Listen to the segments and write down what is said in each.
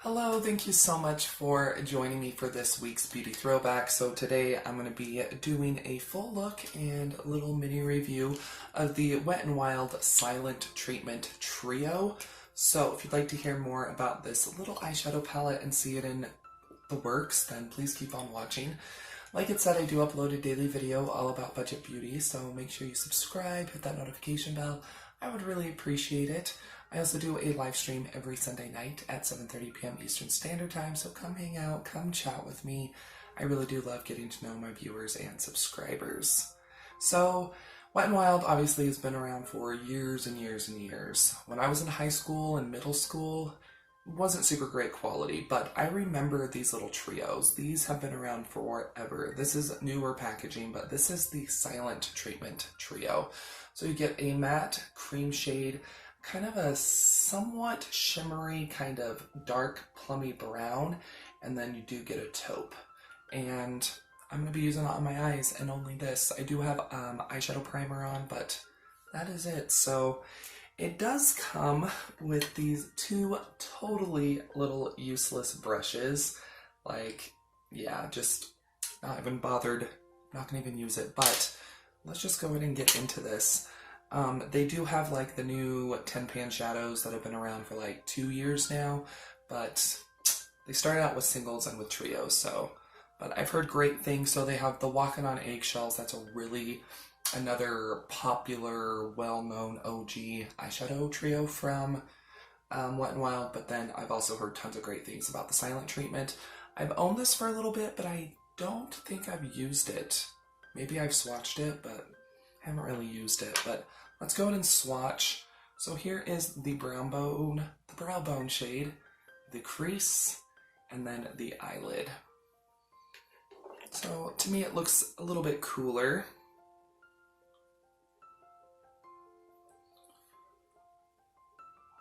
Hello, thank you so much for joining me for this week's beauty throwback. So today I'm going to be doing a full look and a little mini review of the Wet n Wild Silent Treatment Trio. So if you'd like to hear more about this little eyeshadow palette and see it in the works, then please keep on watching. Like it said, I do upload a daily video all about budget beauty, so make sure you subscribe, hit that notification bell. I would really appreciate it. I also do a live stream every Sunday night at 7:30 p.m. Eastern Standard Time, so come hang out, come chat with me. I really do love getting to know my viewers and subscribers. So, Wet n Wild obviously has been around for years and years and years. When I was in high school and middle school, it wasn't super great quality, but I remember these little trios. These have been around forever. This is newer packaging, but this is the Silent Treatment Trio. So you get a matte cream shade, kind of a somewhat shimmery, kind of dark plummy brown, and then you do get a taupe. And I'm going to be using it on my eyes and only this. I do have eyeshadow primer on, but that is it. So it does come with these two totally little useless brushes. Like, yeah, just not even bothered, not going to even use it, but let's just go ahead and get into this. They do have like the new 10 pan shadows that have been around for like 2 years now, but they started out with singles and with trios, but I've heard great things. So they have the Walking on Eggshells. That's another popular, well-known OG eyeshadow trio from Wet n Wild, but then I've also heard tons of great things about the Silent Treatment. I've owned this for a little bit, but I don't think I've used it. Maybe I've swatched it, but I haven't really used it. But let's go ahead and swatch. So here is the brow bone shade, the crease, and then the eyelid. So to me it looks a little bit cooler.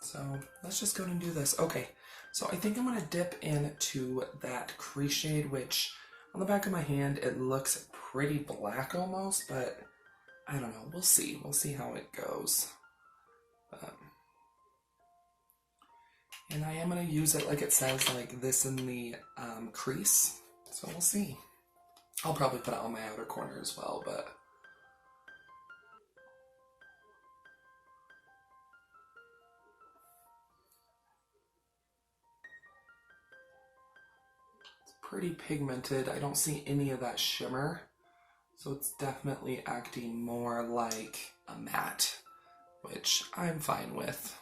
So let's just go ahead and do this. Okay, so I think I'm going to dip into that crease shade, which on the back of my hand it looks pretty black almost, but I don't know. We'll see. We'll see how it goes. And I am going to use it like it says, like this in the crease. So we'll see. I'll probably put it on my outer corner as well, but it's pretty pigmented. I don't see any of that shimmer. So it's definitely acting more like a matte, which I'm fine with.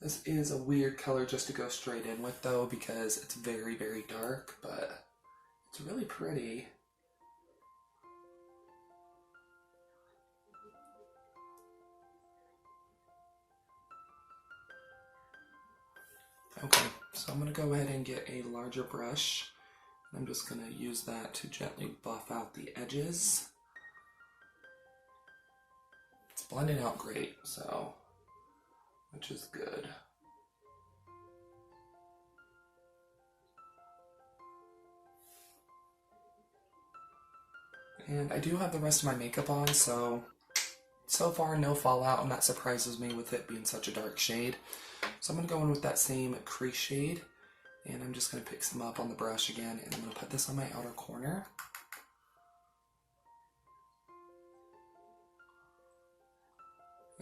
This is a weird color just to go straight in with though, because it's very, very dark, but it's really pretty. Okay, so I'm going to go ahead and get a larger brush. I'm just going to use that to gently buff out the edges. It's blending out great, so, which is good. And I do have the rest of my makeup on, so far no fallout, and that surprises me with it being such a dark shade. So I'm going to go in with that same crease shade, and I'm just going to pick some up on the brush again, and I'm going to put this on my outer corner.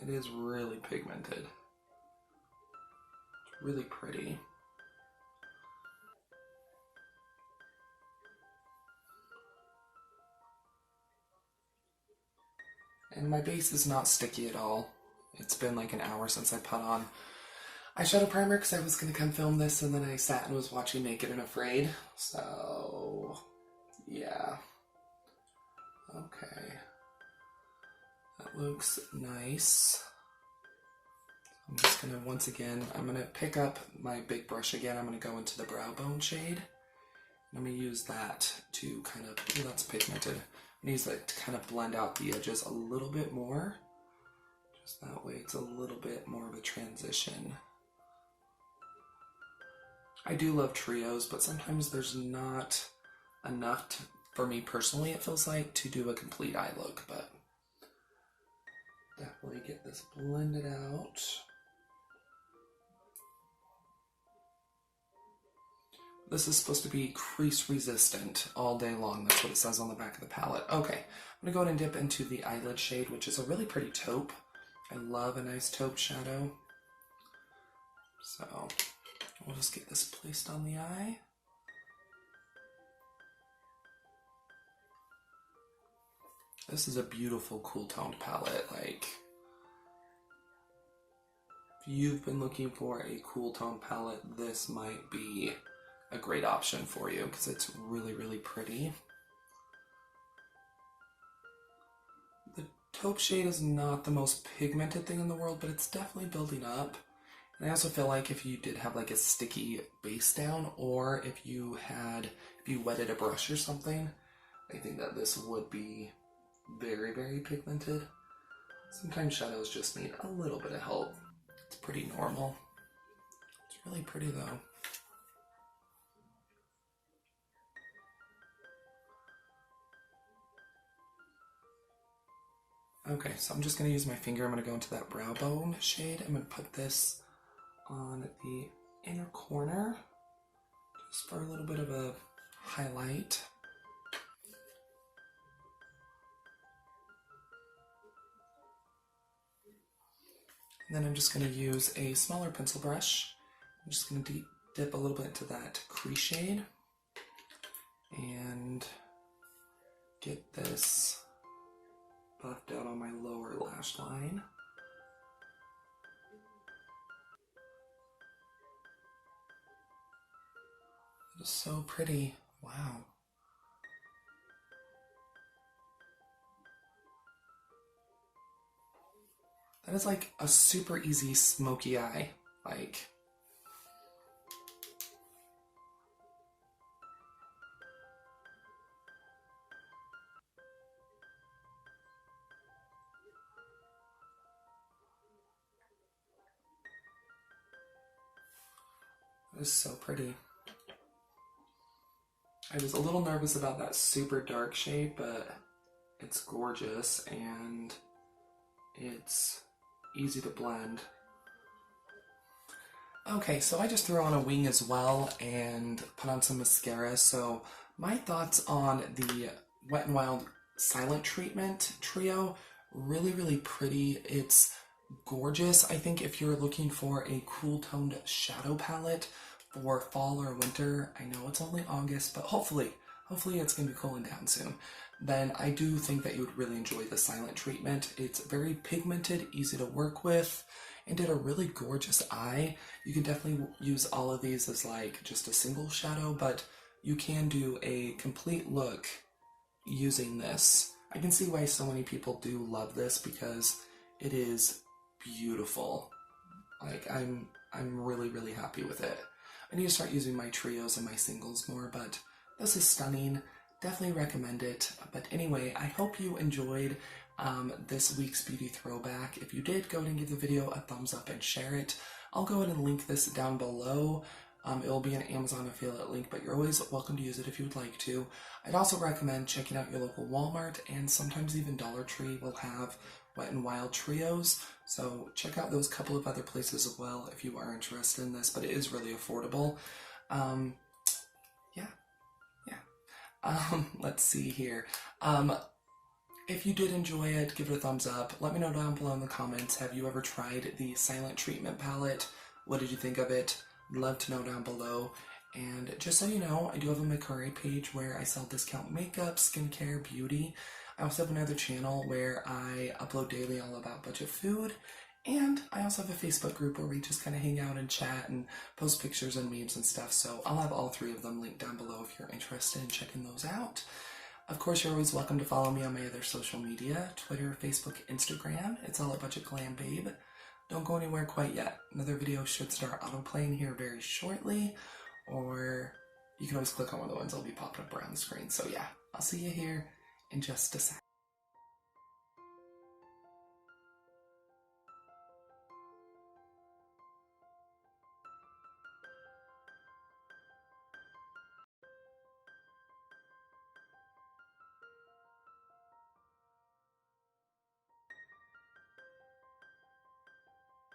It is really pigmented. It's really pretty. And my base is not sticky at all. It's been like an hour since I put on eyeshadow primer because I was going to come film this, and then I sat and was watching Naked and Afraid. So, yeah. Okay. That looks nice. I'm just going to, once again, I'm going to pick up my big brush again. I'm going to go into the brow bone shade. I'm going to use that to kind of, oh, that's pigmented. I'm going to use that to kind of blend out the edges a little bit more. Just that way it's a little bit more of a transition. I do love trios, but sometimes there's not enough for me personally, it feels like, to do a complete eye look, but definitely get this blended out. This is supposed to be crease resistant all day long. That's what it says on the back of the palette. Okay, I'm gonna go ahead and dip into the eyelid shade, which is a really pretty taupe. I love a nice taupe shadow. So we'll just get this placed on the eye. This is a beautiful cool toned palette. Like, if you've been looking for a cool toned palette, this might be a great option for you because it's really, really pretty. The taupe shade is not the most pigmented thing in the world, but it's definitely building up. And I also feel like if you did have like a sticky base down, or if you wetted a brush or something, I think that this would be very, very pigmented. Sometimes shadows just need a little bit of help. It's pretty normal. It's really pretty though. Okay, so I'm just going to use my finger. I'm going to go into that brow bone shade. I'm going to put this on the inner corner just for a little bit of a highlight. And then I'm just going to use a smaller pencil brush. I'm just going to dip a little bit into that crease shade and get this buffed out on my lower lash line. It is so pretty. Wow. That is like a super easy smoky eye. Like, it is so pretty. I was a little nervous about that super dark shade, but it's gorgeous and it's easy to blend. Okay, so I just threw on a wing as well and put on some mascara. So my thoughts on the Wet n Wild Silent Treatment Trio, really, really pretty. It's gorgeous. I think if you're looking for a cool toned shadow palette for fall or winter, I know it's only August, but hopefully it's going to be cooling down soon, then I do think that you would really enjoy the Silent Treatment. It's very pigmented, easy to work with, and did a really gorgeous eye. You can definitely use all of these as like just a single shadow, but you can do a complete look using this. I can see why so many people do love this because it is beautiful. Like, I'm really, really happy with it. I need to start using my trios and my singles more, but this is stunning. Definitely recommend it. But anyway, I hope you enjoyed this week's beauty throwback. If you did, go ahead and give the video a thumbs up and share it. I'll go ahead and link this down below. It will be an Amazon affiliate link, but you're always welcome to use it if you would like to. I'd also recommend checking out your local Walmart, and sometimes even Dollar Tree will have Wet n Wild trios. So check out those couple of other places as well if you are interested in this, but it is really affordable. Let's see here. If you did enjoy it, give it a thumbs up. Let me know down below in the comments. Have you ever tried the Silent Treatment palette? What did you think of it? I'd love to know down below. And just so you know, I do have a Mercari page where I sell discount makeup, skincare, beauty. I also have another channel where I upload daily all about budget food. And I also have a Facebook group where we just kind of hang out and chat and post pictures and memes and stuff. So I'll have all three of them linked down below if you're interested in checking those out. Of course, you're always welcome to follow me on my other social media, Twitter, Facebook, Instagram. It's all at Budget Glam Babe. Don't go anywhere quite yet. Another video should start autoplaying here very shortly, or you can always click on one of the ones that'll be popping up around the screen. So yeah, I'll see you here in just a sec.